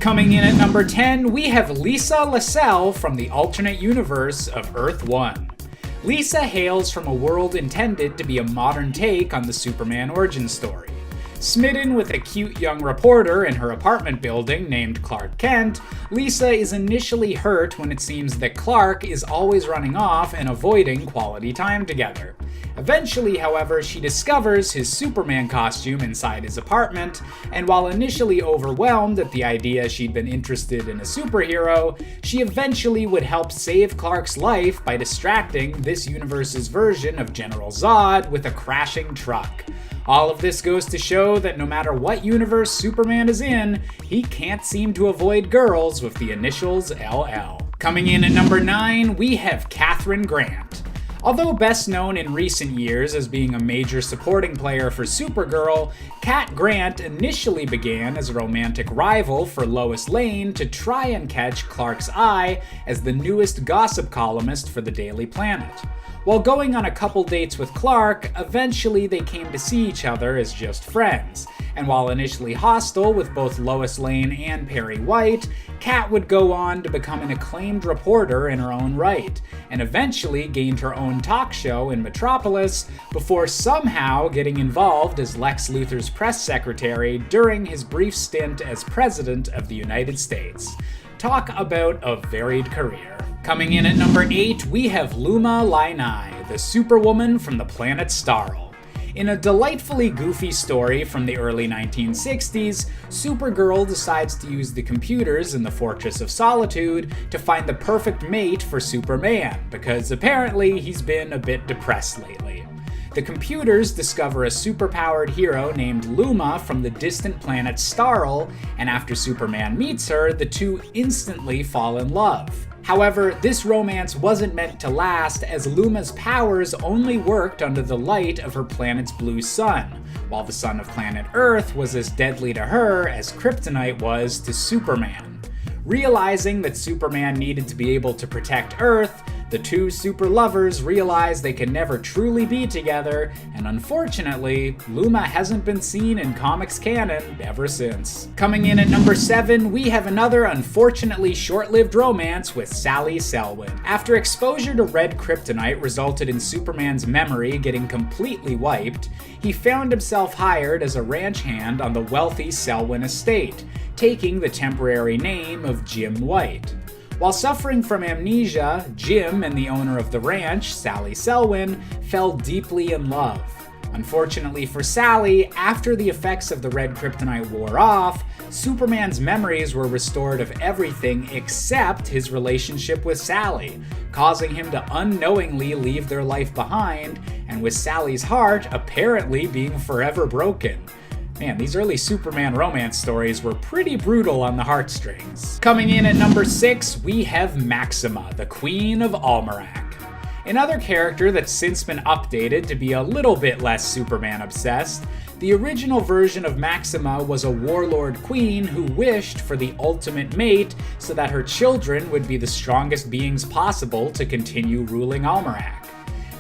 Coming in at number 10, we have Lisa LaSalle from the alternate universe of Earth 1. Lisa hails from a world intended to be a modern take on the Superman origin story. Smitten with a cute young reporter in her apartment building named Clark Kent, Lisa is initially hurt when it seems that Clark is always running off and avoiding quality time together. Eventually, however, she discovers his Superman costume inside his apartment, and while initially overwhelmed at the idea she'd been interested in a superhero, she eventually would help save Clark's life by distracting this universe's version of General Zod with a crashing truck. All of this goes to show that no matter what universe Superman is in, he can't seem to avoid girls with the initials LL. Coming in at number 9, we have Kathryn Grant. Although best known in recent years as being a major supporting player for Supergirl, Kat Grant initially began as a romantic rival for Lois Lane to try and catch Clark's eye as the newest gossip columnist for the Daily Planet. While going on a couple dates with Clark, eventually they came to see each other as just friends, and while initially hostile with both Lois Lane and Perry White, Kat would go on to become an acclaimed reporter in her own right, and eventually gained her own talk show in Metropolis before somehow getting involved as Lex Luthor's press secretary during his brief stint as President of the United States. Talk about a varied career. Coming in at number 8, we have Luma Lainai, the Superwoman from the planet Starl. In a delightfully goofy story from the early 1960s, Supergirl decides to use the computers in the Fortress of Solitude to find the perfect mate for Superman, because apparently he's been a bit depressed lately. The computers discover a superpowered hero named Luma from the distant planet Starl, and after Superman meets her, the two instantly fall in love. However, this romance wasn't meant to last, as Luma's powers only worked under the light of her planet's blue sun, while the sun of planet Earth was as deadly to her as kryptonite was to Superman. Realizing that Superman needed to be able to protect Earth, the two super lovers realize they can never truly be together, and unfortunately, Luma hasn't been seen in comics canon ever since. Coming in at number 7, we have another unfortunately short-lived romance with Sally Selwyn. After exposure to red kryptonite resulted in Superman's memory getting completely wiped, he found himself hired as a ranch hand on the wealthy Selwyn estate, taking the temporary name of Jim White. While suffering from amnesia, Jim and the owner of the ranch, Sally Selwyn, fell deeply in love. Unfortunately for Sally, after the effects of the red kryptonite wore off, Superman's memories were restored of everything except his relationship with Sally, causing him to unknowingly leave their life behind, and with Sally's heart apparently being forever broken. Man, these early Superman romance stories were pretty brutal on the heartstrings. Coming in at number 6, we have Maxima, the Queen of Almerac. Another character that's since been updated to be a little bit less Superman-obsessed, the original version of Maxima was a warlord queen who wished for the ultimate mate so that her children would be the strongest beings possible to continue ruling Almerac.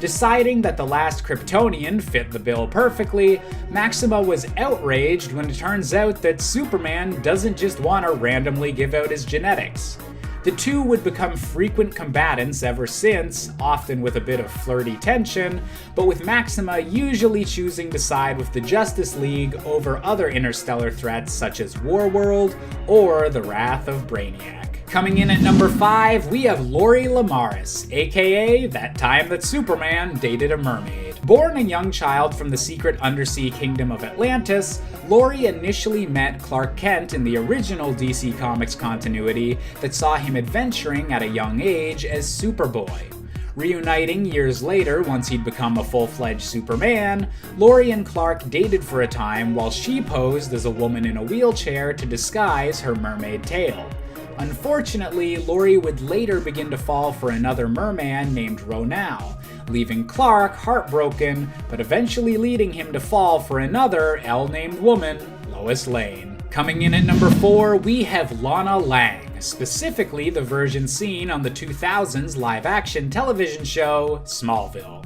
Deciding that the last Kryptonian fit the bill perfectly, Maxima was outraged when it turns out that Superman doesn't just want to randomly give out his genetics. The two would become frequent combatants ever since, often with a bit of flirty tension, but with Maxima usually choosing to side with the Justice League over other interstellar threats such as Warworld or the Wrath of Brainiac. Coming in at number 5, we have Lori Lamaris, aka that time that Superman dated a mermaid. Born a young child from the secret undersea kingdom of Atlantis, Lori initially met Clark Kent in the original DC Comics continuity that saw him adventuring at a young age as Superboy. Reuniting years later once he'd become a full-fledged Superman, Lori and Clark dated for a time while she posed as a woman in a wheelchair to disguise her mermaid tail. Unfortunately, Lori would later begin to fall for another merman named Ronau, leaving Clark heartbroken, but eventually leading him to fall for another L-named woman, Lois Lane. Coming in at number 4, we have Lana Lang, specifically the version seen on the 2000s live-action television show, Smallville.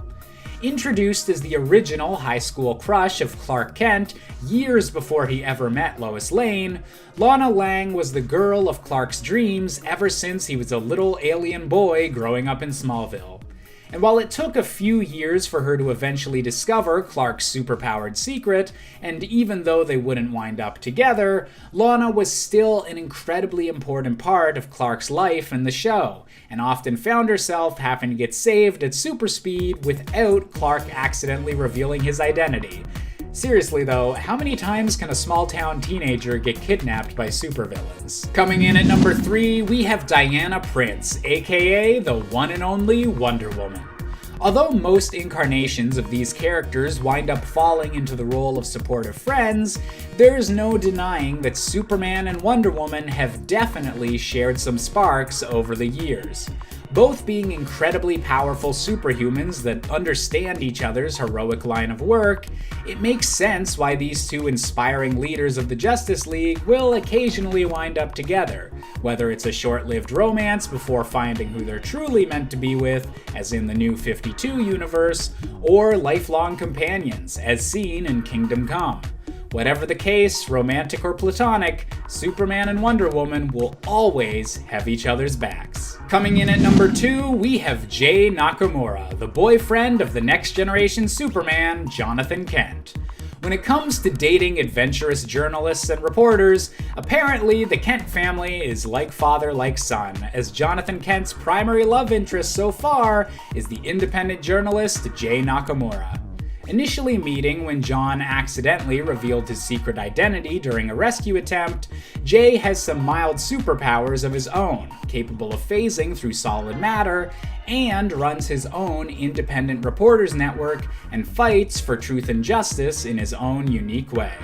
Introduced as the original high school crush of Clark Kent years before he ever met Lois Lane, Lana Lang was the girl of Clark's dreams ever since he was a little alien boy growing up in Smallville. And while it took a few years for her to eventually discover Clark's superpowered secret, and even though they wouldn't wind up together, Lana was still an incredibly important part of Clark's life in the show, and often found herself having to get saved at super speed without Clark accidentally revealing his identity. Seriously though, how many times can a small-town teenager get kidnapped by supervillains? Coming in at number 3, we have Diana Prince, aka the one and only Wonder Woman. Although most incarnations of these characters wind up falling into the role of supportive friends, there's no denying that Superman and Wonder Woman have definitely shared some sparks over the years. Both being incredibly powerful superhumans that understand each other's heroic line of work, it makes sense why these two inspiring leaders of the Justice League will occasionally wind up together, whether it's a short-lived romance before finding who they're truly meant to be with, as in the New 52 universe, or lifelong companions, as seen in Kingdom Come. Whatever the case, romantic or platonic, Superman and Wonder Woman will always have each other's backs. Coming in at number 2, we have Jay Nakamura, the boyfriend of the next generation Superman, Jonathan Kent. When it comes to dating adventurous journalists and reporters, apparently the Kent family is like father, like son, as Jonathan Kent's primary love interest so far is the independent journalist Jay Nakamura. Initially meeting when John accidentally revealed his secret identity during a rescue attempt, Jay has some mild superpowers of his own, capable of phasing through solid matter, and runs his own independent reporters network and fights for truth and justice in his own unique way.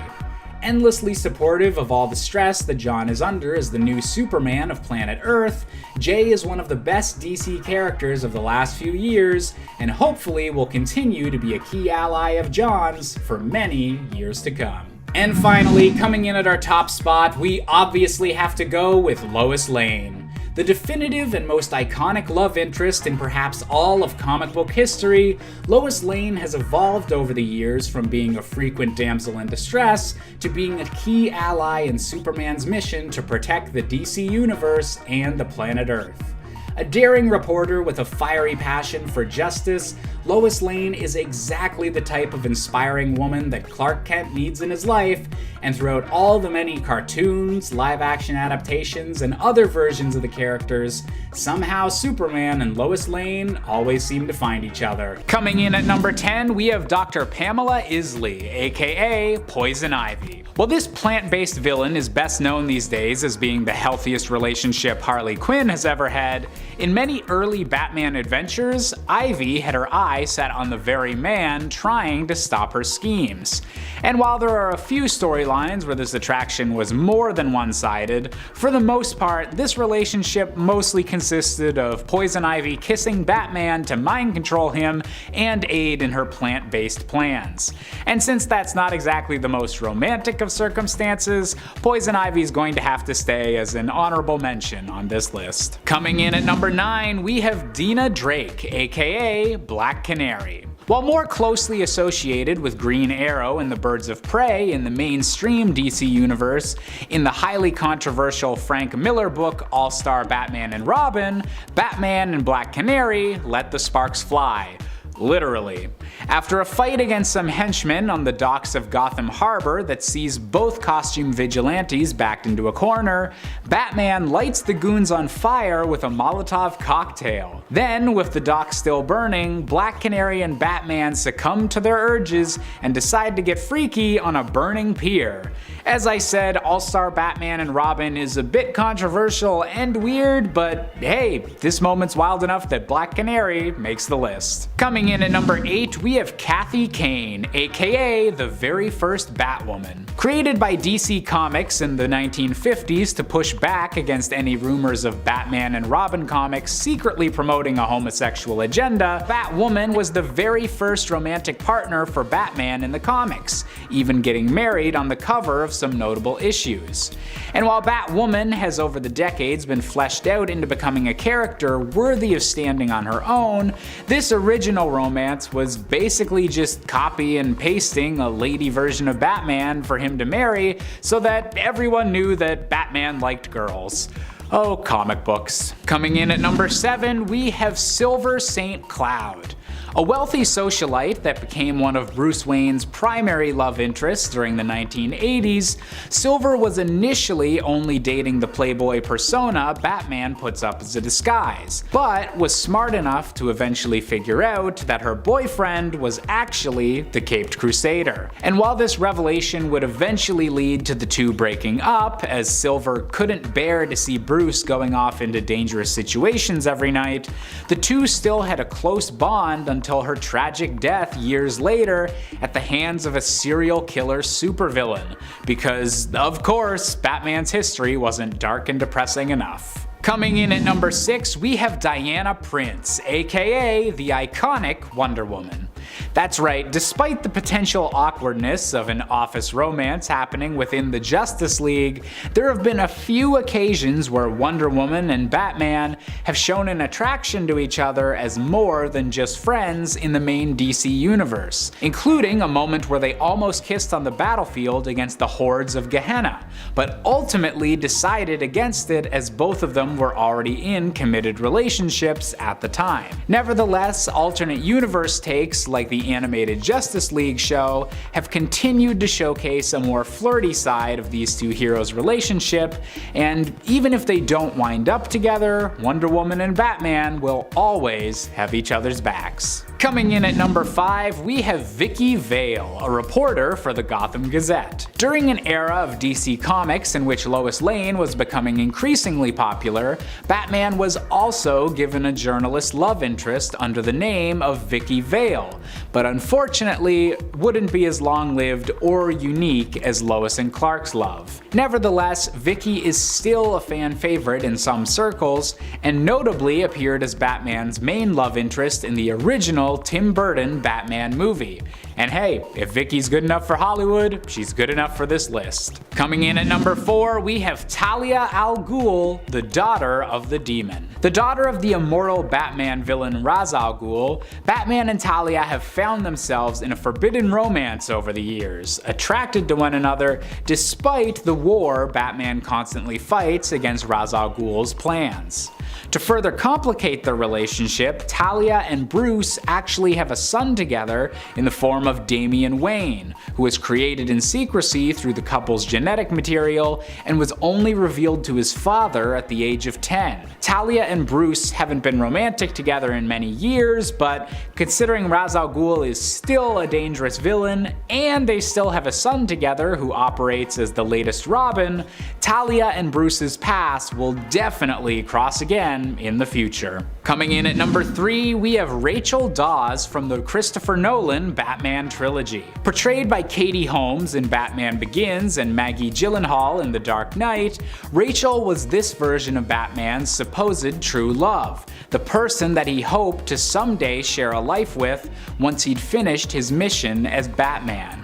Endlessly supportive of all the stress that John is under as the new Superman of planet Earth, Jay is one of the best DC characters of the last few years, and hopefully will continue to be a key ally of John's for many years to come. And finally, coming in at our top spot, we obviously have to go with Lois Lane. The definitive and most iconic love interest in perhaps all of comic book history, Lois Lane has evolved over the years from being a frequent damsel in distress to being a key ally in Superman's mission to protect the DC Universe and the planet Earth. A daring reporter with a fiery passion for justice, Lois Lane is exactly the type of inspiring woman that Clark Kent needs in his life, and throughout all the many cartoons, live-action adaptations, and other versions of the characters, somehow Superman and Lois Lane always seem to find each other. Coming in at number 10, we have Dr. Pamela Isley, aka Poison Ivy. While this plant-based villain is best known these days as being the healthiest relationship Harley Quinn has ever had, in many early Batman adventures, Ivy had her eye set on the very man trying to stop her schemes. And while there are a few storylines where this attraction was more than one-sided, for the most part, this relationship mostly consisted of Poison Ivy kissing Batman to mind control him and aid in her plant-based plans. And since that's not exactly the most romantic of circumstances, Poison Ivy is going to have to stay as an honorable mention on this list. Coming in at number 9, we have Dina Drake, aka Black Canary. While more closely associated with Green Arrow and the Birds of Prey in the mainstream DC universe, in the highly controversial Frank Miller book All-Star Batman and Robin, Batman and Black Canary let the sparks fly. Literally. After a fight against some henchmen on the docks of Gotham Harbor that sees both costume vigilantes backed into a corner, Batman lights the goons on fire with a Molotov cocktail. Then, with the docks still burning, Black Canary and Batman succumb to their urges and decide to get freaky on a burning pier. As I said, All-Star Batman and Robin is a bit controversial and weird, but hey, this moment's wild enough that Black Canary makes the list. Coming in at number 8, we have Kathy Kane, aka the very first Batwoman. Created by DC Comics in the 1950s to push back against any rumors of Batman and Robin comics secretly promoting a homosexual agenda, Batwoman was the very first romantic partner for Batman in the comics, even getting married on the cover of some notable issues. And while Batwoman has over the decades been fleshed out into becoming a character worthy of standing on her own, this original romance was basically just copy and pasting a lady version of Batman for him to marry so that everyone knew that Batman liked girls. Oh, comic books. Coming in at number 7, we have Silver St. Cloud. A wealthy socialite that became one of Bruce Wayne's primary love interests during the 1980s, Silver was initially only dating the playboy persona Batman puts up as a disguise, but was smart enough to eventually figure out that her boyfriend was actually the Caped Crusader. And while this revelation would eventually lead to the two breaking up, as Silver couldn't bear to see Bruce going off into dangerous situations every night, the two still had a close bond until her tragic death years later at the hands of a serial killer supervillain, because, of course, Batman's history wasn't dark and depressing enough. Coming in at number 6, we have Diana Prince, aka the iconic Wonder Woman. That's right, despite the potential awkwardness of an office romance happening within the Justice League, there have been a few occasions where Wonder Woman and Batman have shown an attraction to each other as more than just friends in the main DC universe, including a moment where they almost kissed on the battlefield against the hordes of Gehenna, but ultimately decided against it as both of them were already in committed relationships at the time. Nevertheless, alternate universe takes like the animated Justice League show have continued to showcase a more flirty side of these two heroes' relationship, and even if they don't wind up together, Wonder Woman and Batman will always have each other's backs. Coming in at number 5, we have Vicky Vale, a reporter for the Gotham Gazette. During an era of DC Comics in which Lois Lane was becoming increasingly popular, Batman was also given a journalist love interest under the name of Vicky Vale, but unfortunately wouldn't be as long-lived or unique as Lois and Clark's love. Nevertheless, Vicky is still a fan favorite in some circles, and notably appeared as Batman's main love interest in the original Tim Burton Batman movie. And hey, if Vicky's good enough for Hollywood, she's good enough for this list. Coming in at number 4, we have Talia al Ghul, the daughter of the Demon. The daughter of the immoral Batman villain Ra's al Ghul, Batman and Talia have found themselves in a forbidden romance over the years, attracted to one another despite the war Batman constantly fights against Ra's al Ghul's plans. To further complicate their relationship, Talia and Bruce actually have a son together in the form of Damian Wayne, who was created in secrecy through the couple's genetic material and was only revealed to his father at the age of 10. Talia and Bruce haven't been romantic together in many years, but considering Ra's al Ghul is still a dangerous villain, and they still have a son together who operates as the latest Robin, Talia and Bruce's paths will definitely cross again in the future. Coming in at number 3, we have Rachel Dawes from the Christopher Nolan Batman trilogy. Portrayed by Katie Holmes in Batman Begins and Maggie Gyllenhaal in The Dark Knight, Rachel was this version of Batman's supposed true love, the person that he hoped to someday share a life with once he'd finished his mission as Batman.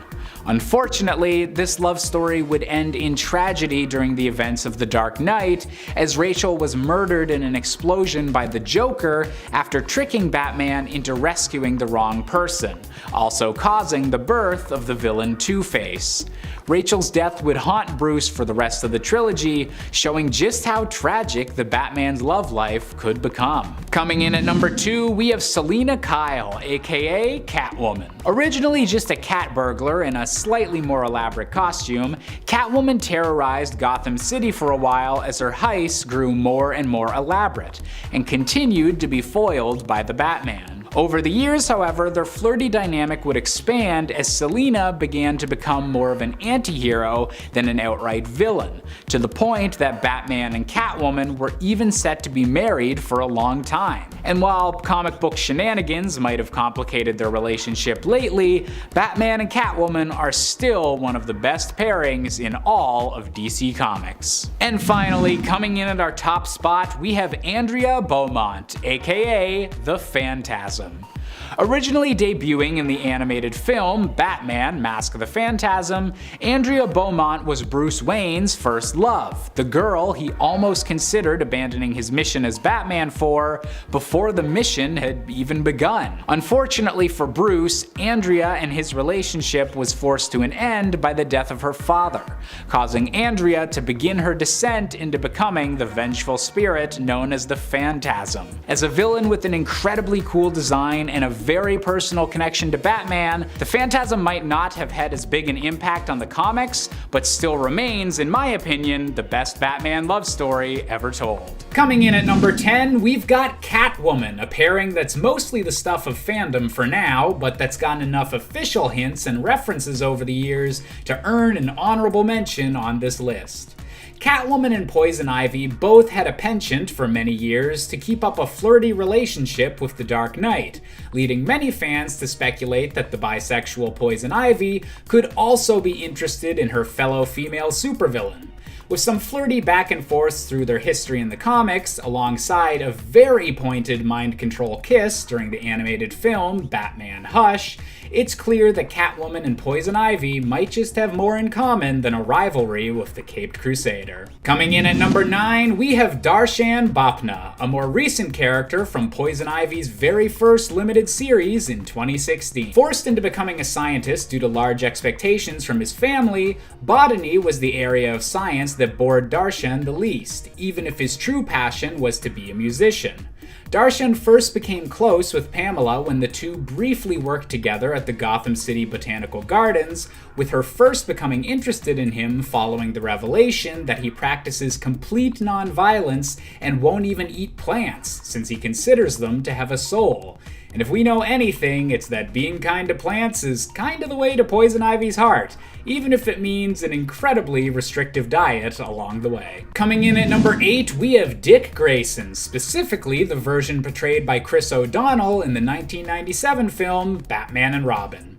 Unfortunately, this love story would end in tragedy during the events of The Dark Knight, as Rachel was murdered in an explosion by the Joker after tricking Batman into rescuing the wrong person, also causing the birth of the villain Two-Face. Rachel's death would haunt Bruce for the rest of the trilogy, showing just how tragic the Batman's love life could become. Coming in at number 2, we have Selina Kyle, aka Catwoman. Originally just a cat burglar in a slightly more elaborate costume, Catwoman terrorized Gotham City for a while as her heists grew more and more elaborate, and continued to be foiled by the Batman. Over the years, however, their flirty dynamic would expand as Selina began to become more of an anti-hero than an outright villain, to the point that Batman and Catwoman were even set to be married for a long time. And while comic book shenanigans might have complicated their relationship lately, Batman and Catwoman are still one of the best pairings in all of DC Comics. And finally, coming in at our top spot, we have Andrea Beaumont, aka the Phantasm. Originally debuting in the animated film Batman: Mask of the Phantasm, Andrea Beaumont was Bruce Wayne's first love, the girl he almost considered abandoning his mission as Batman for before the mission had even begun. Unfortunately for Bruce, Andrea and his relationship was forced to an end by the death of her father, causing Andrea to begin her descent into becoming the vengeful spirit known as the Phantasm. As a villain with an incredibly cool design and a very personal connection to Batman, the Phantasm might not have had as big an impact on the comics, but still remains, in my opinion, the best Batman love story ever told. Coming in at number 10, we've got Catwoman, a pairing that's mostly the stuff of fandom for now, but that's gotten enough official hints and references over the years to earn an honorable mention on this list. Catwoman and Poison Ivy both had a penchant for many years to keep up a flirty relationship with the Dark Knight, leading many fans to speculate that the bisexual Poison Ivy could also be interested in her fellow female supervillain. With some flirty back and forths through their history in the comics, alongside a very pointed mind control kiss during the animated film Batman Hush, it's clear that Catwoman and Poison Ivy might just have more in common than a rivalry with the Caped Crusader. Coming in at number 9, we have Darshan Bapna, a more recent character from Poison Ivy's very first limited series in 2016. Forced into becoming a scientist due to large expectations from his family, botany was the area of science that bored Darshan the least, even if his true passion was to be a musician. Darshan first became close with Pamela when the two briefly worked together at the Gotham City Botanical Gardens, with her first becoming interested in him following the revelation that he practices complete nonviolence and won't even eat plants, since he considers them to have a soul. And if we know anything, it's that being kind to plants is kind of the way to Poison Ivy's heart, even if it means an incredibly restrictive diet along the way. Coming in at number 8, we have Dick Grayson, specifically the version portrayed by Chris O'Donnell in the 1997 film Batman and Robin.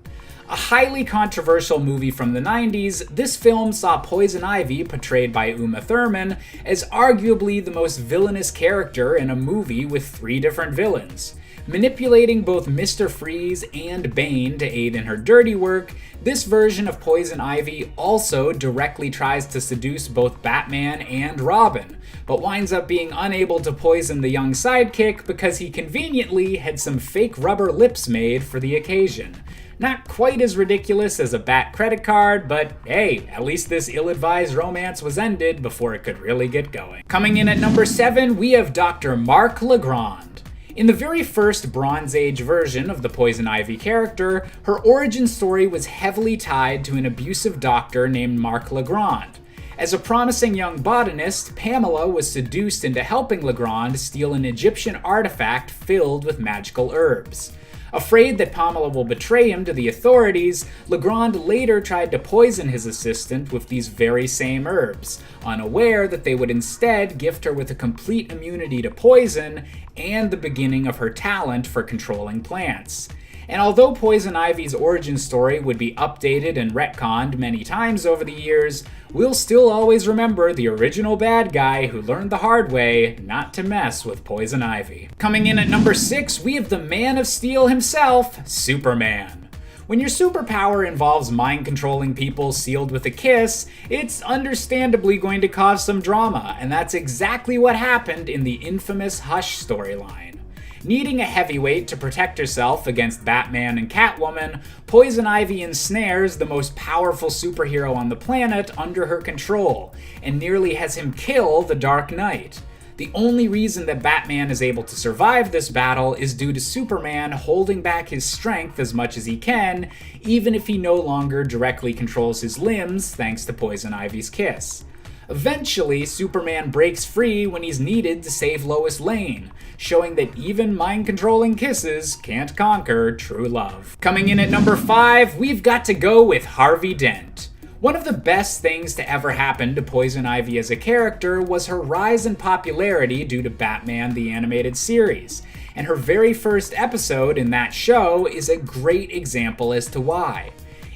A highly controversial movie from the 90s, this film saw Poison Ivy, portrayed by Uma Thurman, as arguably the most villainous character in a movie with 3 different villains. Manipulating both Mr. Freeze and Bane to aid in her dirty work, this version of Poison Ivy also directly tries to seduce both Batman and Robin, but winds up being unable to poison the young sidekick because he conveniently had some fake rubber lips made for the occasion. Not quite as ridiculous as a Bat credit card, but hey, at least this ill-advised romance was ended before it could really get going. Coming in at number 7, we have Dr. Marc Legrand. In the very first Bronze Age version of the Poison Ivy character, her origin story was heavily tied to an abusive doctor named Marc Legrand. As a promising young botanist, Pamela was seduced into helping Legrand steal an Egyptian artifact filled with magical herbs. Afraid that Pamela will betray him to the authorities, Legrand later tried to poison his assistant with these very same herbs, unaware that they would instead gift her with a complete immunity to poison and the beginning of her talent for controlling plants. And although Poison Ivy's origin story would be updated and retconned many times over the years, we'll still always remember the original bad guy who learned the hard way not to mess with Poison Ivy. Coming in at number 6, we have the Man of Steel himself, Superman. When your superpower involves mind-controlling people sealed with a kiss, it's understandably going to cause some drama, and that's exactly what happened in the infamous Hush storyline. Needing a heavyweight to protect herself against Batman and Catwoman, Poison Ivy ensnares the most powerful superhero on the planet under her control, and nearly has him kill the Dark Knight. The only reason that Batman is able to survive this battle is due to Superman holding back his strength as much as he can, even if he no longer directly controls his limbs thanks to Poison Ivy's kiss. Eventually, Superman breaks free when he's needed to save Lois Lane, showing that even mind-controlling kisses can't conquer true love. Coming in at number 5, we've got to go with Harvey Dent. One of the best things to ever happen to Poison Ivy as a character was her rise in popularity due to Batman the Animated Series, and her very first episode in that show is a great example as to why.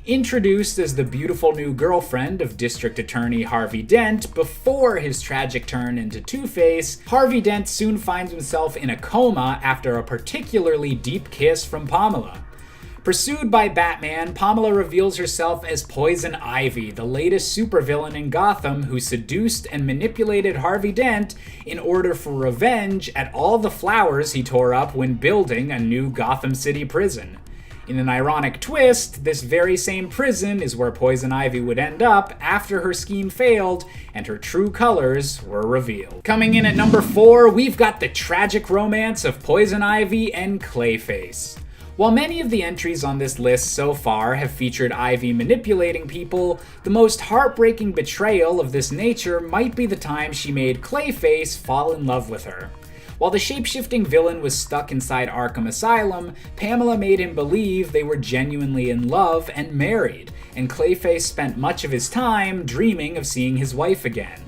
Introduced as the beautiful new girlfriend of District Attorney Harvey Dent before his tragic turn into Two-Face, Harvey Dent soon finds himself in a coma after a particularly deep kiss from Pamela. Pursued by Batman, Pamela reveals herself as Poison Ivy, the latest supervillain in Gotham who seduced and manipulated Harvey Dent in order for revenge at all the flowers he tore up when building a new Gotham City prison. In an ironic twist, this very same prison is where Poison Ivy would end up after her scheme failed and her true colors were revealed. Coming in at number 4, we've got the tragic romance of Poison Ivy and Clayface. While many of the entries on this list so far have featured Ivy manipulating people, the most heartbreaking betrayal of this nature might be the time she made Clayface fall in love with her. While the shape-shifting villain was stuck inside Arkham Asylum, Pamela made him believe they were genuinely in love and married, and Clayface spent much of his time dreaming of seeing his wife again.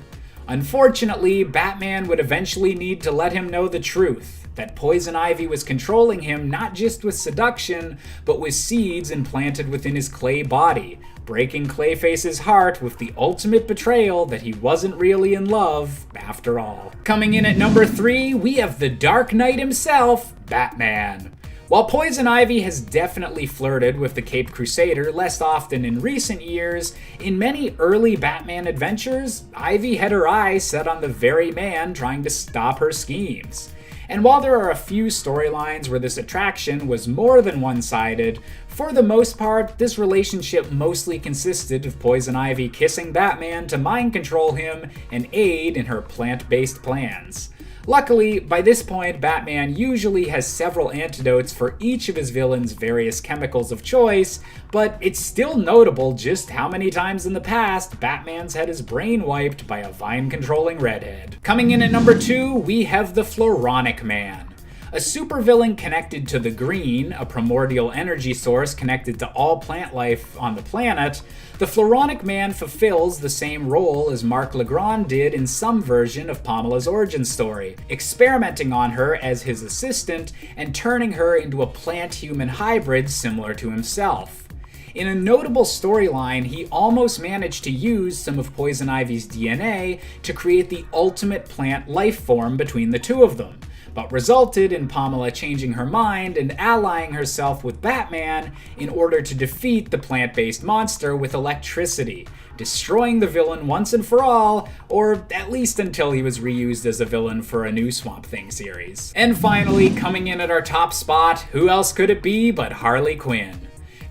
Unfortunately, Batman would eventually need to let him know the truth, that Poison Ivy was controlling him not just with seduction, but with seeds implanted within his clay body, breaking Clayface's heart with the ultimate betrayal that he wasn't really in love after all. Coming in at number 3, we have the Dark Knight himself, Batman. While Poison Ivy has definitely flirted with the Caped Crusader less often in recent years, in many early Batman adventures, Ivy had her eyes set on the very man trying to stop her schemes. And while there are a few storylines where this attraction was more than one-sided, for the most part, this relationship mostly consisted of Poison Ivy kissing Batman to mind control him and aid in her plant-based plans. Luckily, by this point, Batman usually has several antidotes for each of his villains' various chemicals of choice, but it's still notable just how many times in the past Batman's had his brain wiped by a vine-controlling redhead. Coming in at number 2, we have the Floronic Man. A supervillain connected to the Green, a primordial energy source connected to all plant life on the planet, the Floronic Man fulfills the same role as Marc Legrand did in some version of Pamela's origin story, experimenting on her as his assistant and turning her into a plant-human hybrid similar to himself. In a notable storyline, he almost managed to use some of Poison Ivy's DNA to create the ultimate plant life form between the two of them, but resulted in Pamela changing her mind and allying herself with Batman in order to defeat the plant-based monster with electricity, destroying the villain once and for all, or at least until he was reused as a villain for a new Swamp Thing series. And finally, coming in at our top spot, who else could it be but Harley Quinn?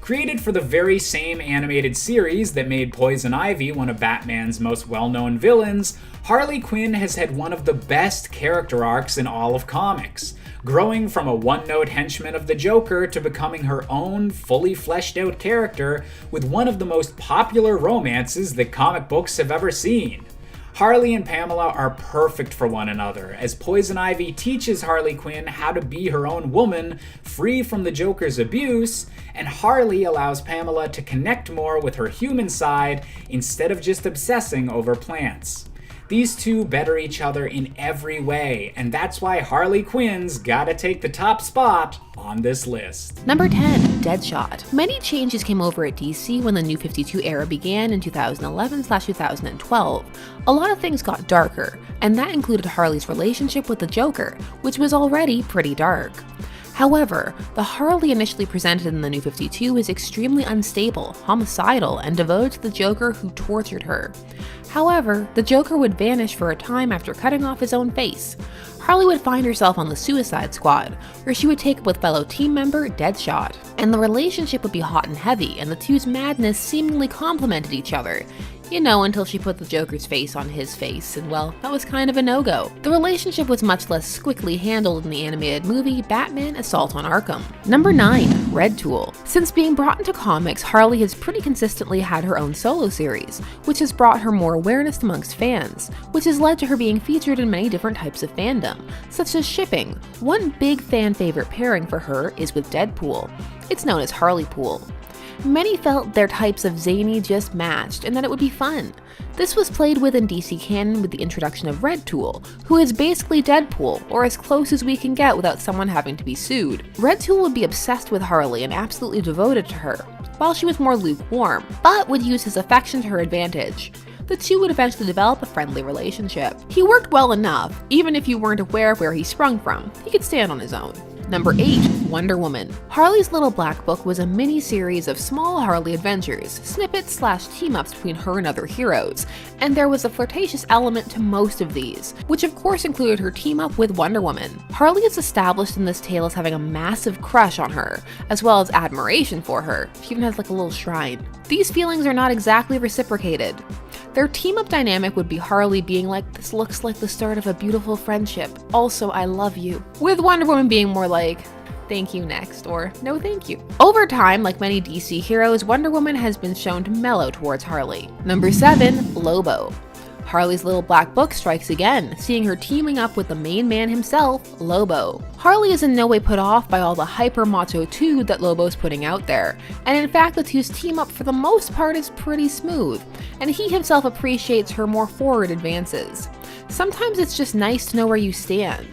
Created for the very same animated series that made Poison Ivy one of Batman's most well-known villains, Harley Quinn has had one of the best character arcs in all of comics, growing from a one-note henchman of the Joker to becoming her own fully fleshed-out character with one of the most popular romances that comic books have ever seen. Harley and Pamela are perfect for one another, as Poison Ivy teaches Harley Quinn how to be her own woman, free from the Joker's abuse, and Harley allows Pamela to connect more with her human side instead of just obsessing over plants. These two better each other in every way, and that's why Harley Quinn's gotta take the top spot on this list. Number 10, Deadshot. Many changes came over at DC when the New 52 era began in 2011/2012. A lot of things got darker, and that included Harley's relationship with the Joker, which was already pretty dark. However, the Harley initially presented in the New 52 is extremely unstable, homicidal, and devoted to the Joker who tortured her. However, the Joker would vanish for a time after cutting off his own face. Harley would find herself on the Suicide Squad, where she would take up with fellow team member Deadshot, and the relationship would be hot and heavy, and the two's madness seemingly complemented each other. You know, until she put the Joker's face on his face, and well, that was kind of a no-go. The relationship was much less quickly handled in the animated movie Batman Assault on Arkham. Number 9, Red Tool. Since being brought into comics, Harley has pretty consistently had her own solo series, which has brought her more awareness amongst fans, which has led to her being featured in many different types of fandom, such as shipping. One big fan favorite pairing for her is with Deadpool. It's known as Harley Pool. Many felt their types of zany just matched and that it would be fun. This was played with in DC canon with the introduction of Red Tool, who is basically Deadpool, or as close as we can get without someone having to be sued. Red Tool would be obsessed with Harley and absolutely devoted to her. while she was more lukewarm, but would use his affection to her advantage. The two would eventually develop a friendly relationship. He worked well enough, even if you weren't aware of where he sprung from. He could stand on his own. Number 8. Wonder Woman. Harley's Little Black Book was a mini-series of small Harley adventures, snippets / team-ups between her and other heroes, and there was a flirtatious element to most of these, which of course included her team-up with Wonder Woman. Harley is established in this tale as having a massive crush on her, as well as admiration for her. She even has like a little shrine. These feelings are not exactly reciprocated. Their team-up dynamic would be Harley being like, "This looks like the start of a beautiful friendship. Also, I love you." With Wonder Woman being more like, "Thank you next," or "No thank you." Over time, like many DC heroes, Wonder Woman has been shown to mellow towards Harley. Number 7. Lobo. Harley's Little Black Book strikes again, seeing her teaming up with the main man himself, Lobo. Harley is in no way put off by all the hyper-macho-tude that Lobo's putting out there, and in fact the two's team up for the most part is pretty smooth, and he himself appreciates her more forward advances. Sometimes it's just nice to know where you stand.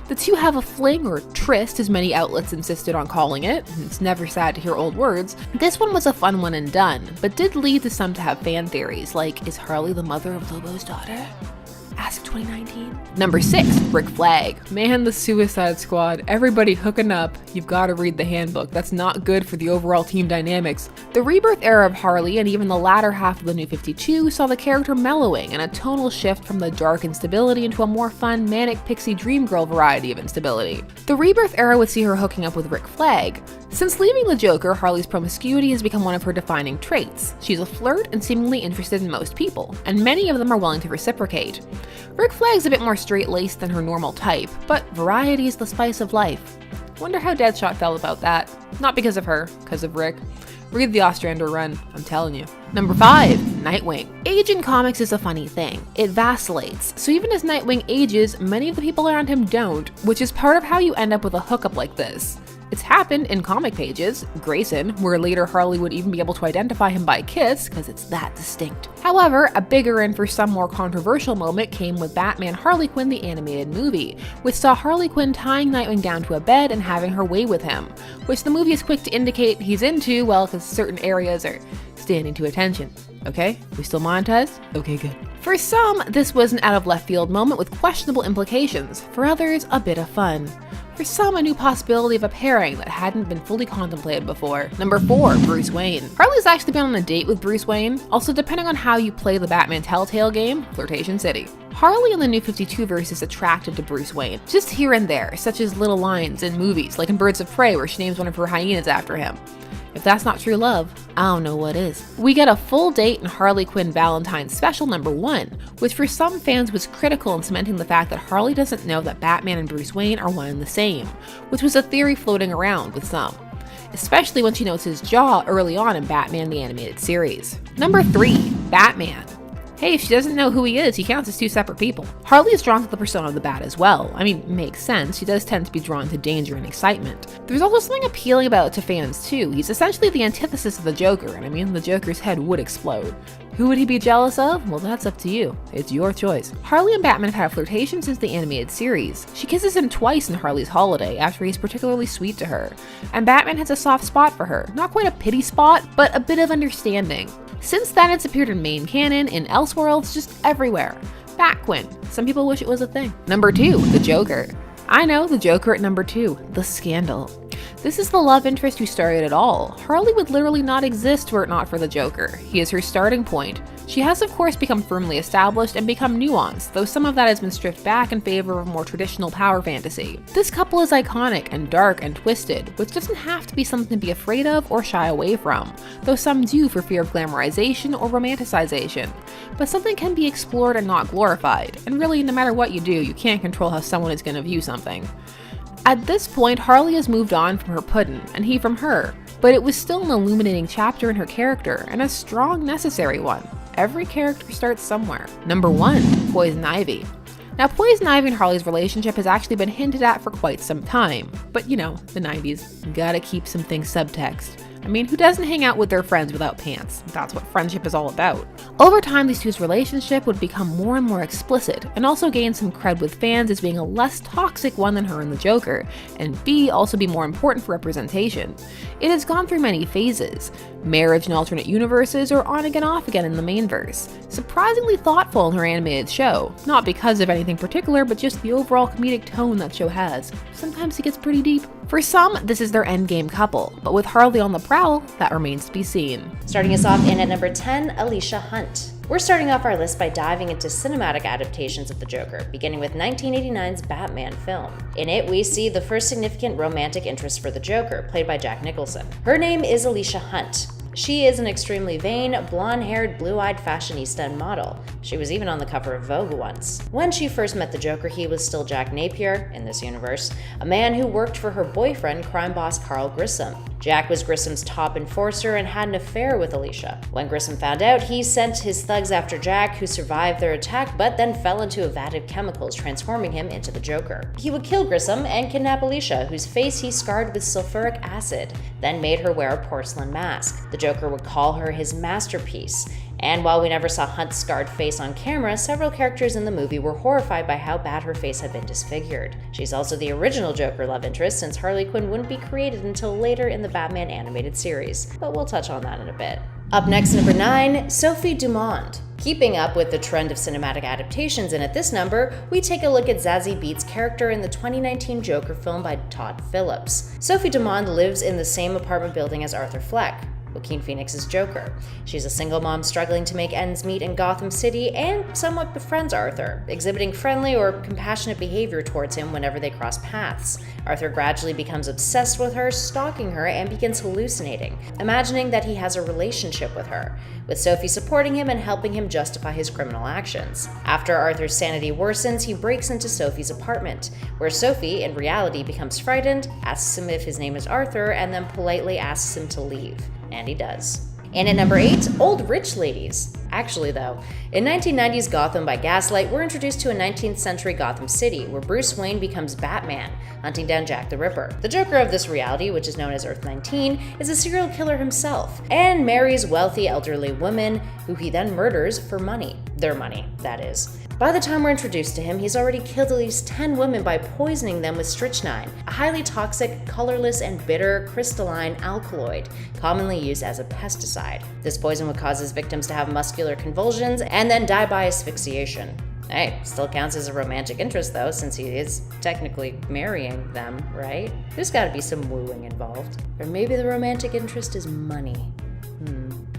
The two have a fling, or tryst as many outlets insisted on calling it. It's never sad to hear old words. This one was a fun one and done, but did lead to some to have fan theories, like, is Harley the mother of Lobo's daughter? Ask 2019. Number 6. Rick Flag. Man, the Suicide Squad. Everybody hooking up. You've got to read the handbook. That's not good for the overall team dynamics. The rebirth era of Harley and even the latter half of the New 52 saw the character mellowing and a tonal shift from the dark instability into a more fun, manic pixie dream girl variety of instability. The rebirth era would see her hooking up with Rick Flag. Since leaving the Joker, Harley's promiscuity has become one of her defining traits. She's a flirt and seemingly interested in most people, and many of them are willing to reciprocate. Rick Flag's a bit more straight-laced than her normal type, but variety is the spice of life. Wonder how Deadshot felt about that. Not because of her, because of Rick. Read the Ostrander run, I'm telling you. Number 5. Nightwing. Age in comics is a funny thing. It vacillates, so even as Nightwing ages, many of the people around him don't, which is part of how you end up with a hookup like this. It's happened in comic pages, Grayson, where later Harley would even be able to identify him by kiss, because it's that distinct. However, a bigger and for some more controversial moment came with Batman Harley Quinn the animated movie, which saw Harley Quinn tying Nightwing down to a bed and having her way with him, which the movie is quick to indicate he's into, well, because certain areas are standing to attention. Okay, we still monetized? Okay, good. For some, this was an out of left field moment with questionable implications. For others, a bit of fun. For some, a new possibility of a pairing that hadn't been fully contemplated before. Number 4. Bruce Wayne. Harley's actually been on a date with Bruce Wayne, also depending on how you play the Batman Telltale game, Flirtation City. Harley in the New 52 verse is attracted to Bruce Wayne, just here and there, such as little lines in movies, like in Birds of Prey where she names one of her hyenas after him. If that's not true love, I don't know what is. We get a full date in Harley Quinn Valentine's Special number 1, which for some fans was critical in cementing the fact that Harley doesn't know that Batman and Bruce Wayne are one and the same, which was a theory floating around with some, especially when she notes his jaw early on in Batman the Animated Series. Number 3. Batman. Hey, if she doesn't know who he is, he counts as two separate people. Harley is drawn to the persona of the Bat as well. I mean, makes sense, she does tend to be drawn to danger and excitement. There's also something appealing about it to fans too. He's essentially the antithesis of the Joker, and I mean, the Joker's head would explode. Who would he be jealous of? Well, that's up to you. It's your choice. Harley and Batman have had a flirtation since the animated series. She kisses him twice in Harley's Holiday after he's particularly sweet to her. And Batman has a soft spot for her. Not quite a pity spot, but a bit of understanding. Since then, it's appeared in main canon, in Elseworlds, just everywhere. Batquin. Some people wish it was a thing. Number 2, the Joker. I know, the Joker at number 2, the Scandal. This is the love interest who started it all. Harley would literally not exist were it not for the Joker. He is her starting point. She has of course become firmly established and become nuanced, though some of that has been stripped back in favor of a more traditional power fantasy. This couple is iconic and dark and twisted, which doesn't have to be something to be afraid of or shy away from, though some do for fear of glamorization or romanticization. But something can be explored and not glorified, and really no matter what you do, you can't control how someone is going to view something. At this point, Harley has moved on from her puddin', and he from her, but it was still an illuminating chapter in her character, and a strong, necessary one. Every character starts somewhere. Number 1, Poison Ivy. Now, Poison Ivy and Harley's relationship has actually been hinted at for quite some time, but you know, the 90s, gotta keep some things subtext. I mean, who doesn't hang out with their friends without pants? That's what friendship is all about. Over time, these two's relationship would become more and more explicit, and also gain some cred with fans as being a less toxic one than her and the Joker, and B, also be more important for representation. It has gone through many phases. Marriage in alternate universes, or on again off again in the main verse. Surprisingly thoughtful in her animated show, not because of anything particular, but just the overall comedic tone that show has. Sometimes it gets pretty deep. For some, this is their endgame couple, but with Harley on the prowl, that remains to be seen. Starting us off in at number 10, Alicia Hunt. We're starting off our list by diving into cinematic adaptations of the Joker, beginning with 1989's Batman film. In it, we see the first significant romantic interest for the Joker, played by Jack Nicholson. Her name is Alicia Hunt. She is an extremely vain, blonde-haired, blue-eyed fashionista and model. She was even on the cover of Vogue once. When she first met the Joker, he was still Jack Napier, in this universe, a man who worked for her boyfriend, crime boss Carl Grissom. Jack was Grissom's top enforcer and had an affair with Alicia. When Grissom found out, he sent his thugs after Jack, who survived their attack but then fell into a vat of chemicals, transforming him into the Joker. He would kill Grissom and kidnap Alicia, whose face he scarred with sulfuric acid, then made her wear a porcelain mask. The Joker would call her his masterpiece. And while we never saw Hunt's scarred face on camera, several characters in the movie were horrified by how bad her face had been disfigured. She's also the original Joker love interest, since Harley Quinn wouldn't be created until later in the Batman animated series, but we'll touch on that in a bit. Up next, number 9, Sophie Dumond. Keeping up with the trend of cinematic adaptations, and at this number, we take a look at Zazie Beetz' character in the 2019 Joker film by Todd Phillips. Sophie Dumond lives in the same apartment building as Arthur Fleck, Joaquin Phoenix's Joker. She's a single mom struggling to make ends meet in Gotham City and somewhat befriends Arthur, exhibiting friendly or compassionate behavior towards him whenever they cross paths. Arthur gradually becomes obsessed with her, stalking her, and begins hallucinating, imagining that he has a relationship with her, with Sophie supporting him and helping him justify his criminal actions. After Arthur's sanity worsens, he breaks into Sophie's apartment, where Sophie, in reality, becomes frightened, asks him if his name is Arthur, and then politely asks him to leave. And he does. And at number 8, Old Rich Ladies. Actually though, in 1990's Gotham by Gaslight, we're introduced to a 19th century Gotham City, where Bruce Wayne becomes Batman, hunting down Jack the Ripper. The Joker of this reality, which is known as Earth 19, is a serial killer himself, and marries wealthy elderly women, who he then murders for money. Their money, that is. By the time we're introduced to him, he's already killed at least 10 women by poisoning them with strychnine, a highly toxic, colorless, and bitter crystalline alkaloid, commonly used as a pesticide. This poison would cause his victims to have muscular convulsions and then die by asphyxiation. Hey, still counts as a romantic interest though, since he is technically marrying them, right? There's gotta be some wooing involved. Or maybe the romantic interest is money.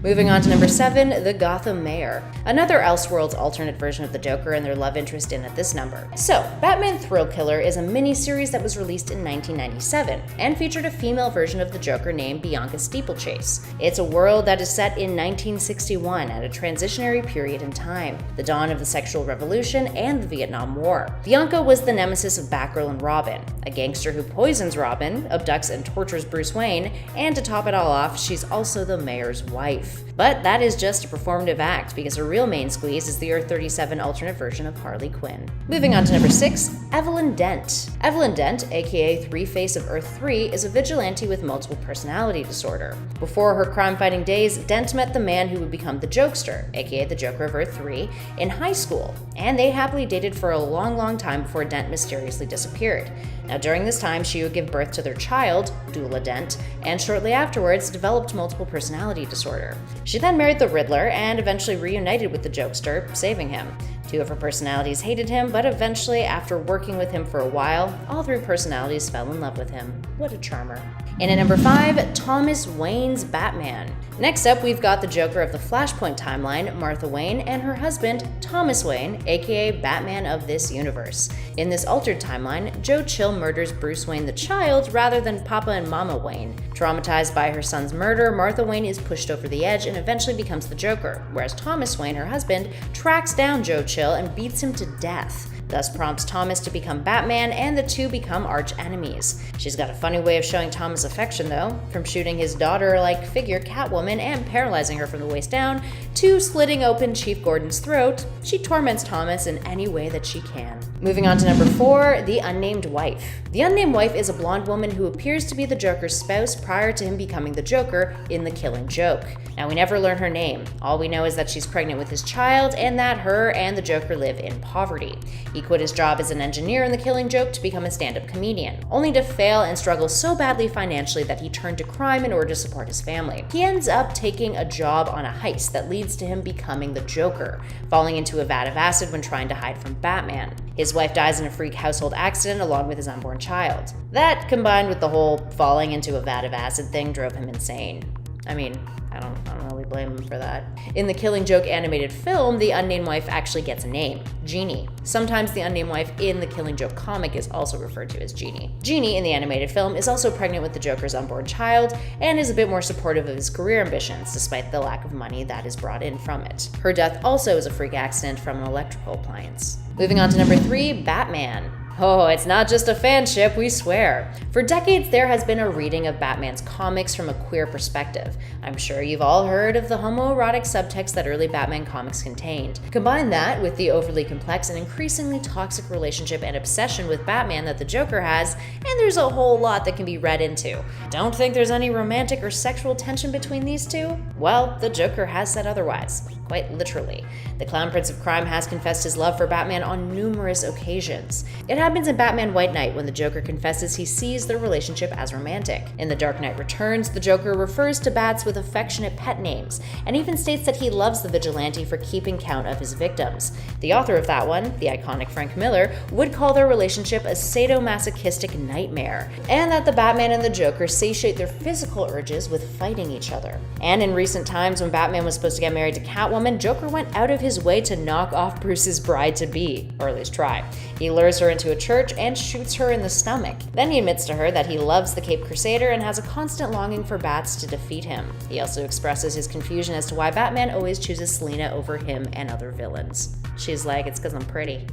Moving on to number 7, the Gotham Mayor. Another Elseworlds alternate version of the Joker and their love interest in at this number. So, Batman Thrill Killer is a mini-series that was released in 1997 and featured a female version of the Joker named Bianca Steeplechase. It's a world that is set in 1961 at a transitionary period in time, the dawn of the sexual revolution and the Vietnam War. Bianca was the nemesis of Batgirl and Robin, a gangster who poisons Robin, abducts and tortures Bruce Wayne, and to top it all off, she's also the mayor's wife. But that is just a performative act, because her real main squeeze is the Earth 37 alternate version of Harley Quinn. Moving on to number 6, Evelyn Dent. Evelyn Dent, aka Three-Face of Earth 3, is a vigilante with multiple personality disorder. Before her crime-fighting days, Dent met the man who would become the Jokester, aka the Joker of Earth 3, in high school, and they happily dated for a long time before Dent mysteriously disappeared. Now, during this time, she would give birth to their child, Dula Dent, and shortly afterwards developed multiple personality disorder. She then married the Riddler and eventually reunited with the Jokester, saving him. 2 of her personalities hated him, but eventually, after working with him for a while, all 3 personalities fell in love with him. What a charmer. And at number 5, Thomas Wayne's Batman. Next up, we've got the Joker of the Flashpoint timeline, Martha Wayne, and her husband, Thomas Wayne, aka Batman of this universe. In this altered timeline, Joe Chill murders Bruce Wayne the child rather than Papa and Mama Wayne. Traumatized by her son's murder, Martha Wayne is pushed over the edge and eventually becomes the Joker, whereas Thomas Wayne, her husband, tracks down Joe Chill and beats him to death. thus prompts Thomas to become Batman, and the two become arch enemies. She's got a funny way of showing Thomas affection though, from shooting his daughter-like figure Catwoman and paralyzing her from the waist down, to slitting open Chief Gordon's throat. She torments Thomas in any way that she can. Moving on to number 4, The Unnamed Wife. The Unnamed Wife is a blonde woman who appears to be the Joker's spouse prior to him becoming the Joker in The Killing Joke. Now, we never learn her name. All we know is that she's pregnant with his child and that her and the Joker live in poverty. He quit his job as an engineer in The Killing Joke to become a stand-up comedian, only to fail and struggle so badly financially that he turned to crime in order to support his family. He ends up taking a job on a heist that leads to him becoming the Joker, falling into a vat of acid when trying to hide from Batman. His wife dies in a freak household accident along with his unborn child. That, combined with the whole falling into a vat of acid thing, drove him insane. I mean, I don't really blame him for that. In the Killing Joke animated film, the unnamed wife actually gets a name, Jeannie. Sometimes the unnamed wife in the Killing Joke comic is also referred to as Jeannie. Jeannie in the animated film is also pregnant with the Joker's unborn child and is a bit more supportive of his career ambitions, despite the lack of money that is brought in from it. Her death also is a freak accident from an electrical appliance. Moving on to number 3, Batman. Oh, it's not just a fanship, we swear. For decades, there has been a reading of Batman's comics from a queer perspective. I'm sure you've all heard of the homoerotic subtext that early Batman comics contained. Combine that with the overly complex and increasingly toxic relationship and obsession with Batman that the Joker has, and there's a whole lot that can be read into. Don't think there's any romantic or sexual tension between these two? Well, the Joker has said otherwise. Quite literally. The Clown Prince of Crime has confessed his love for Batman on numerous occasions. It happens in Batman White Knight when the Joker confesses he sees their relationship as romantic. In The Dark Knight Returns, the Joker refers to Bats with affectionate pet names, and even states that he loves the vigilante for keeping count of his victims. The author of that one, the iconic Frank Miller, would call their relationship a sadomasochistic nightmare, and that the Batman and the Joker satiate their physical urges with fighting each other. And in recent times, when Batman was supposed to get married to Catwoman, Joker went out of his way to knock off Bruce's bride-to-be, or at least try. He lures her into a church and shoots her in the stomach. Then he admits to her that he loves the Caped Crusader and has a constant longing for Bats to defeat him. He also expresses his confusion as to why Batman always chooses Selina over him and other villains. She's like, it's because I'm pretty.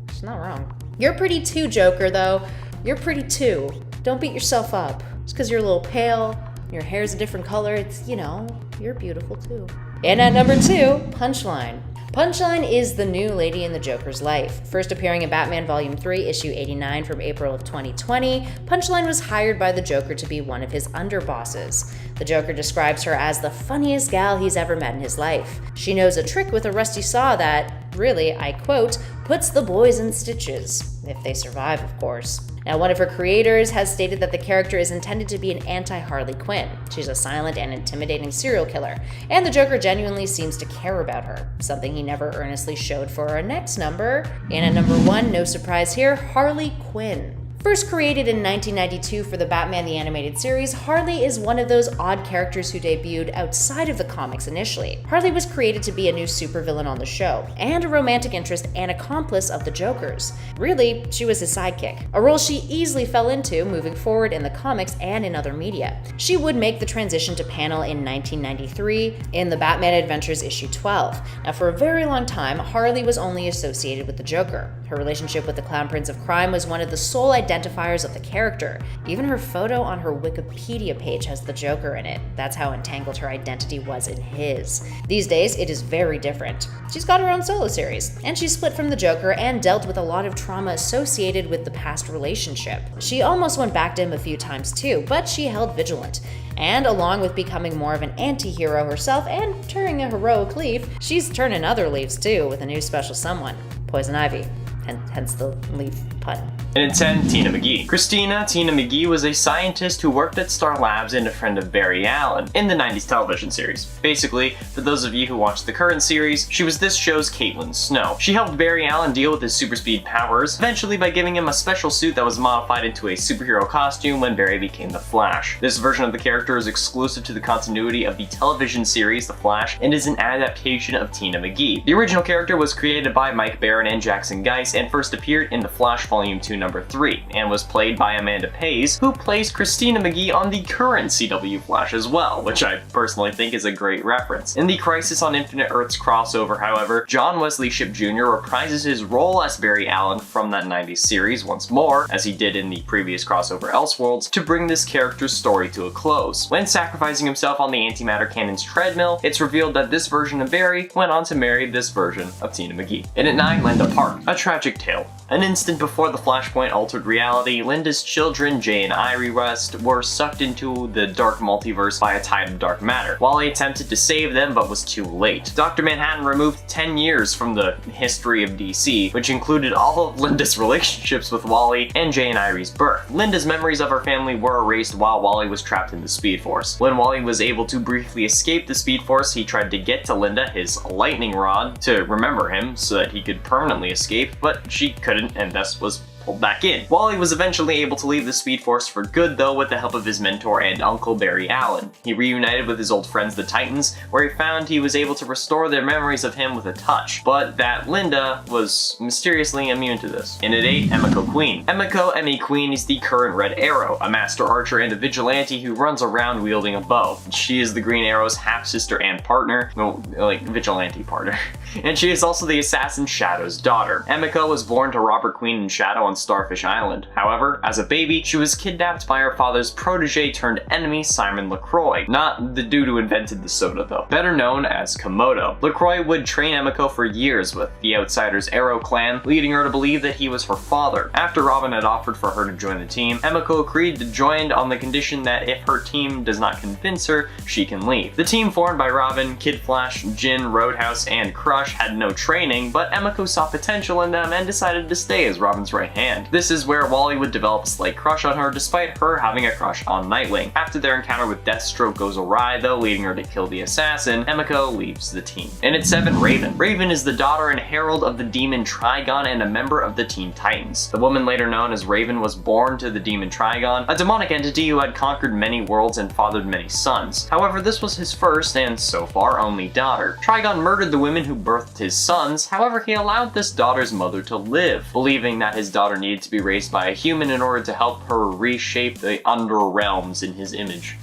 She's not wrong. You're pretty too, Joker, though. You're pretty too. Don't beat yourself up. Just because you're a little pale, your hair's a different color, it's, you're beautiful too. And at number 2, Punchline. Punchline is the new lady in the Joker's life. First appearing in Batman Volume 3, Issue 89 from April of 2020, Punchline was hired by the Joker to be one of his underbosses. The Joker describes her as the funniest gal he's ever met in his life. She knows a trick with a rusty saw that, really, I quote, puts the boys in stitches. If they survive, of course. Now, one of her creators has stated that the character is intended to be an anti-Harley Quinn. She's a silent and intimidating serial killer, and the Joker genuinely seems to care about her, something he never earnestly showed for our next number. And at number 1, no surprise here, Harley Quinn. First created in 1992 for the Batman the Animated Series, Harley is one of those odd characters who debuted outside of the comics initially. Harley was created to be a new supervillain on the show, and a romantic interest and accomplice of the Joker's. Really, she was his sidekick, a role she easily fell into moving forward in the comics and in other media. She would make the transition to panel in 1993 in the Batman Adventures issue 12. Now, for a very long time, Harley was only associated with the Joker. Her relationship with the Clown Prince of Crime was one of the sole identifiers of the character. Even her photo on her Wikipedia page has the Joker in it. That's how entangled her identity was in his. These days, it is very different. She's got her own solo series, and she's split from the Joker and dealt with a lot of trauma associated with the past relationship. She almost went back to him a few times too, but she held vigilant. And along with becoming more of an anti-hero herself and turning a heroic leaf, she's turning other leaves too with a new special someone, Poison Ivy. Hence the leaf pun. And at 10, Tina McGee. Tina McGee was a scientist who worked at Star Labs and a friend of Barry Allen in the 90s television series. Basically, for those of you who watch the current series, she was this show's Caitlin Snow. She helped Barry Allen deal with his super speed powers, eventually by giving him a special suit that was modified into a superhero costume when Barry became the Flash. This version of the character is exclusive to the continuity of the television series The Flash and is an adaptation of Tina McGee. The original character was created by Mike Baron and Jackson Geis and first appeared in The Flash Volume 2 number 3, and was played by Amanda Pays, who plays Christina McGee on the current CW Flash as well, which I personally think is a great reference. In the Crisis on Infinite Earths crossover, however, John Wesley Shipp Jr. reprises his role as Barry Allen from that 90s series once more, as he did in the previous crossover Elseworlds, to bring this character's story to a close. When sacrificing himself on the antimatter cannon's treadmill, it's revealed that this version of Barry went on to marry this version of Tina McGee. And at 9, Linda Park, a tragic tale. An instant before the Flashpoint altered reality, Linda's children, Jay and Irie West, were sucked into the dark multiverse by a tide of dark matter. Wally attempted to save them, but was too late. Dr. Manhattan removed 10 years from the history of DC, which included all of Linda's relationships with Wally and Jay and Irie's birth. Linda's memories of her family were erased while Wally was trapped in the Speed Force. When Wally was able to briefly escape the Speed Force, he tried to get to Linda, his lightning rod, to remember him so that he could permanently escape, but she couldn't and thus was pulled back in. Wally was eventually able to leave the Speed Force for good though, with the help of his mentor and uncle Barry Allen. He reunited with his old friends the Titans, where he found he was able to restore their memories of him with a touch, but that Linda was mysteriously immune to this. And at 8, Emiko Queen. Emiko Emmy Queen is the current Red Arrow, a master archer and a vigilante who runs around wielding a bow. She is the Green Arrow's half-sister and partner, well, like vigilante partner. And she is also the assassin Shadow's daughter. Emiko was born to Robert Queen and Shadow on Starfish Island. However, as a baby, she was kidnapped by her father's protege turned enemy Simon LaCroix. Not the dude who invented the soda though. Better known as Komodo. LaCroix would train Emiko for years with the Outsiders Arrow clan, leading her to believe that he was her father. After Robin had offered for her to join the team, Emiko agreed to join on the condition that if her team does not convince her, she can leave. The team formed by Robin, Kid Flash, Jin, Roadhouse, and Crush had no training, but Emiko saw potential in them and decided to stay as Robin's right hand. This is where Wally would develop a slight crush on her, despite her having a crush on Nightwing. After their encounter with Deathstroke goes awry though, leading her to kill the assassin, Emiko leaves the team. And at 7, Raven. Raven is the daughter and herald of the demon Trigon and a member of the Teen Titans. The woman later known as Raven was born to the demon Trigon, a demonic entity who had conquered many worlds and fathered many sons. However, this was his first and so far only daughter. Trigon murdered the women who birthed his sons, however he allowed this daughter's mother to live, believing that his daughter needed to be raised by a human in order to help her reshape the underrealms in his image.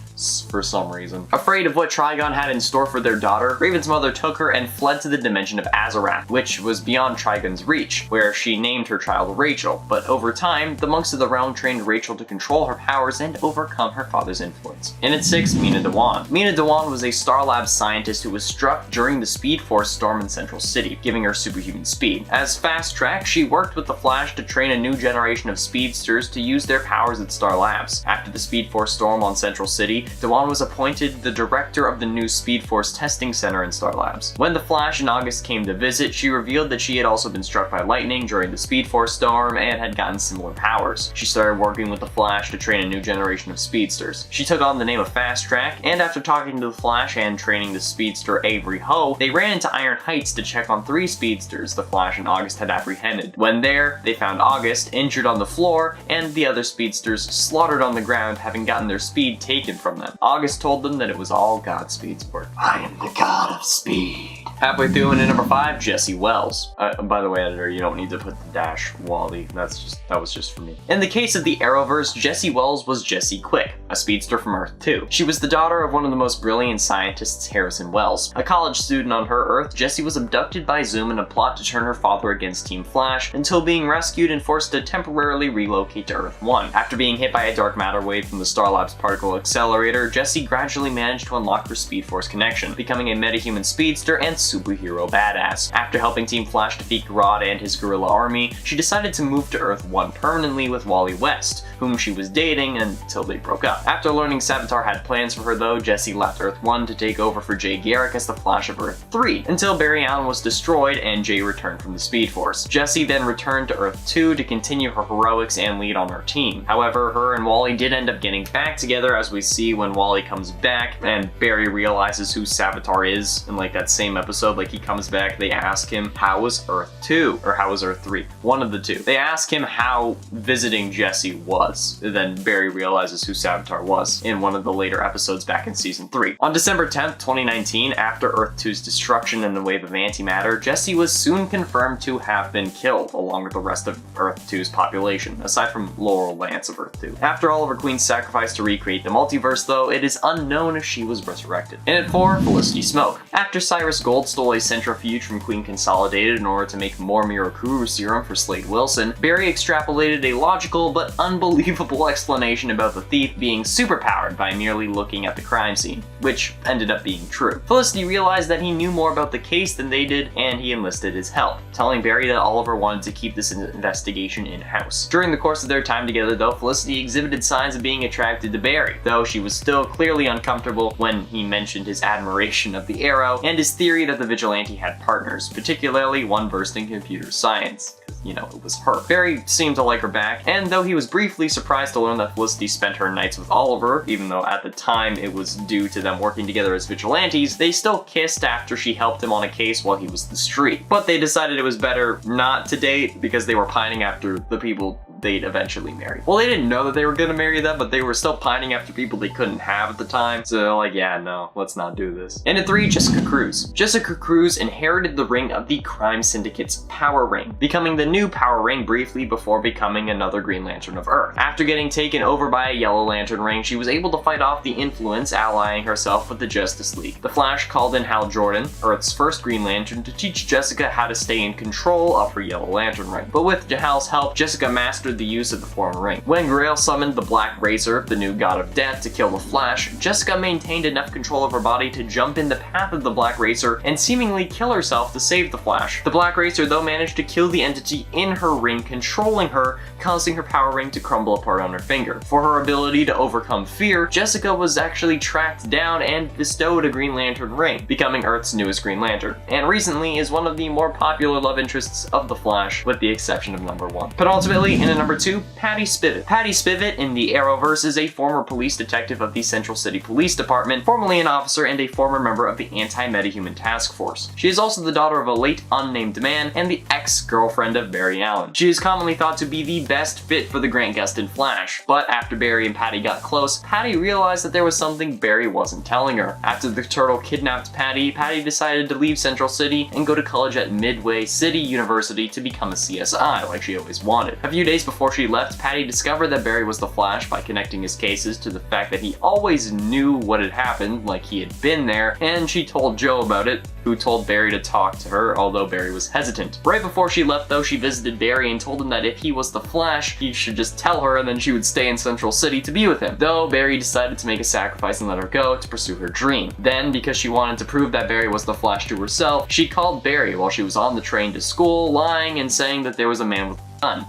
For some reason. Afraid of what Trigon had in store for their daughter, Raven's mother took her and fled to the dimension of Azarath, which was beyond Trigon's reach, where she named her child Rachel. But over time, the monks of the realm trained Rachel to control her powers and overcome her father's influence. And at 6, Mina Dewan. Mina Dewan was a Star Labs scientist who was struck during the Speed Force storm in Central City, giving her superhuman speed. As Fast Track, she worked with the Flash to train a new generation of speedsters to use their powers at Star Labs. After the Speed Force storm on Central City, Dewan was appointed the director of the new Speed Force testing center in Star Labs. When the Flash and August came to visit, she revealed that she had also been struck by lightning during the Speed Force storm and had gotten similar powers. She started working with the Flash to train a new generation of speedsters. She took on the name of Fast Track, and after talking to the Flash and training the speedster Avery Ho, they ran into Iron Heights to check on 3 speedsters the Flash and August had apprehended. When there, they found August injured on the floor, and the other speedsters slaughtered on the ground, having gotten their speed taken from them. August told them that it was all Godspeed's work. I am the god of speed. Halfway through and at number 5, Jesse Wells. By the way, editor, you don't need to put the dash Wally. That was just for me. In the case of the Arrowverse, Jesse Wells was Jessie Quick, a speedster from Earth 2. She was the daughter of one of the most brilliant scientists, Harrison Wells. A college student on her Earth, Jessie was abducted by Zoom in a plot to turn her father against Team Flash, until being rescued and forced to temporarily relocate to Earth 1. After being hit by a dark matter wave from the Star Labs particle accelerator, Jessie gradually managed to unlock her Speed Force connection, becoming a metahuman speedster and superhero badass. After helping Team Flash defeat Grodd and his guerrilla army, she decided to move to Earth 1 permanently with Wally West, whom she was dating until they broke up. After learning Savitar had plans for her though, Jessie left Earth 1 to take over for Jay Garrick as the Flash of Earth 3, until Barry Allen was destroyed and Jay returned from the Speed Force. Jessie then returned to Earth 2 to continue her heroics and lead on her team. However, her and Wally did end up getting back together, as we see when Wally comes back and Barry realizes who Savitar is in like that same episode. Like he comes back, they ask him, how was Earth 2? Or how was Earth 3? One of the two. They ask him how visiting Jessie was. Then Barry realizes who Savitar Avatar was in one of the later episodes back in season 3. On December 10th, 2019, after Earth 2's destruction in the wave of antimatter, Jesse was soon confirmed to have been killed, along with the rest of Earth 2's population, aside from Laurel Lance of Earth 2. After Oliver Queen's sacrifice to recreate the multiverse, though, it is unknown if she was resurrected. And at 4, Felicity Smoke. After Cyrus Gold stole a centrifuge from Queen Consolidated in order to make more Mirakuru serum for Slade Wilson, Barry extrapolated a logical but unbelievable explanation about the thief being superpowered by merely looking at the crime scene, which ended up being true. Felicity realized that he knew more about the case than they did, and he enlisted his help, telling Barry that Oliver wanted to keep this investigation in-house. During the course of their time together, though, Felicity exhibited signs of being attracted to Barry, though she was still clearly uncomfortable when he mentioned his admiration of the Arrow and his theory that the vigilante had partners, particularly one versed in computer science. You know, it was her. Barry seemed to like her back, and though he was briefly surprised to learn that Felicity spent her nights with Oliver, even though at the time it was due to them working together as vigilantes, they still kissed after she helped him on a case while he was the street. But they decided it was better not to date because they were pining after the people they'd eventually marry. Well, they didn't know that they were gonna marry them, but they were still pining after people they couldn't have at the time, so they're like, yeah, no, let's not do this. And at 3, Jessica Cruz. Jessica Cruz inherited the ring of the crime syndicate's power ring, becoming the new power ring briefly before becoming another Green Lantern of Earth. After getting taken over by a Yellow Lantern ring, she was able to fight off the influence, allying herself with the Justice League. The Flash called in Hal Jordan, Earth's first Green Lantern, to teach Jessica how to stay in control of her Yellow Lantern ring. But with Hal's help, Jessica mastered the use of the former ring. When Grail summoned the Black Racer, the new god of death, to kill the Flash, Jessica maintained enough control of her body to jump in the path of the Black Racer and seemingly kill herself to save the Flash. The Black Racer, though, managed to kill the entity in her ring, controlling her, causing her power ring to crumble apart on her finger. For her ability to overcome fear, Jessica was actually tracked down and bestowed a Green Lantern ring, becoming Earth's newest Green Lantern, and recently is one of the more popular love interests of the Flash, with the exception of number 1. But ultimately, in a number 2, Patty Spivot. Patty Spivot in the Arrowverse is a former police detective of the Central City Police Department, formerly an officer and a former member of the Anti-Metahuman Task Force. She is also the daughter of a late unnamed man and the ex-girlfriend of Barry Allen. She is commonly thought to be the best fit for the Grant Gustin Flash, but after Barry and Patty got close, Patty realized that there was something Barry wasn't telling her. After the Turtle kidnapped Patty, Patty decided to leave Central City and go to college at Midway City University to become a CSI, like she always wanted. A few days before she left, Patty discovered that Barry was the Flash by connecting his cases to the fact that he always knew what had happened, like he had been there, and she told Joe about it, who told Barry to talk to her, although Barry was hesitant. Right before she left, though, she visited Barry and told him that if he was the Flash, he should just tell her and then she would stay in Central City to be with him. Though, Barry decided to make a sacrifice and let her go to pursue her dream. Then, because she wanted to prove that Barry was the Flash to herself, she called Barry while she was on the train to school, lying and saying that there was a man with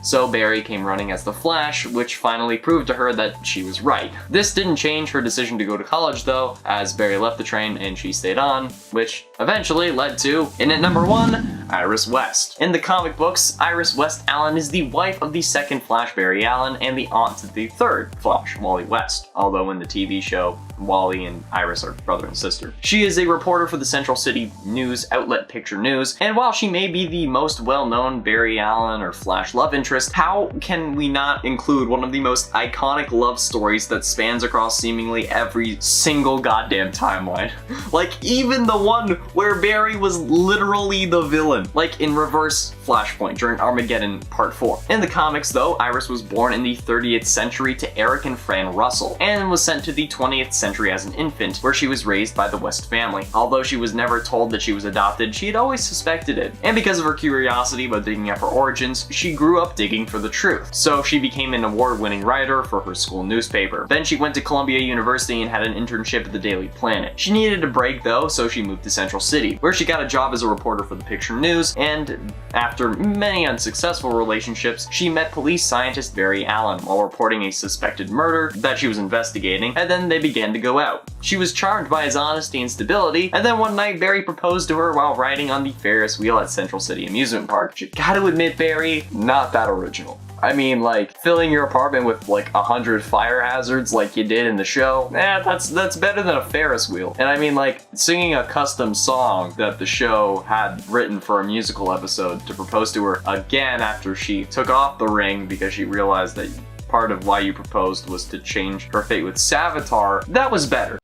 so Barry came running as the Flash, which finally proved to her that she was right. This didn't change her decision to go to college though, as Barry left the train and she stayed on, which eventually led to, in at number 1, Iris West. In the comic books, Iris West Allen is the wife of the second Flash, Barry Allen, and the aunt to the third Flash, Wally West, although in the TV show, Wally and Iris are brother and sister. She is a reporter for the Central City news outlet Picture News, and while she may be the most well-known Barry Allen or Flash love interest, how can we not include one of the most iconic love stories that spans across seemingly every single goddamn timeline? Like, even the one where Barry was literally the villain, like in Reverse Flashpoint during Armageddon Part 4. In the comics, though, Iris was born in the 30th century to Eric and Fran Russell, and was sent to the 20th century as an infant, where she was raised by the West family. Although she was never told that she was adopted, she had always suspected it. And because of her curiosity about digging up her origins, she grew up digging for the truth. So she became an award-winning writer for her school newspaper. Then she went to Columbia University and had an internship at the Daily Planet. She needed a break though, so she moved to Central City, where she got a job as a reporter for the Picture News, and after many unsuccessful relationships, she met police scientist Barry Allen while reporting a suspected murder that she was investigating, and then they began to go out. She was charmed by his honesty and stability, and then one night Barry proposed to her while riding on the Ferris wheel at Central City Amusement Park. You gotta admit, Barry, not that original. I mean, like, filling your apartment with like 100 fire hazards like you did in the show, that's better than a Ferris wheel. And I mean, like, singing a custom song that the show had written for a musical episode to propose to her again after she took off the ring because she realized that part of why you proposed was to change her fate with Savitar, that was better.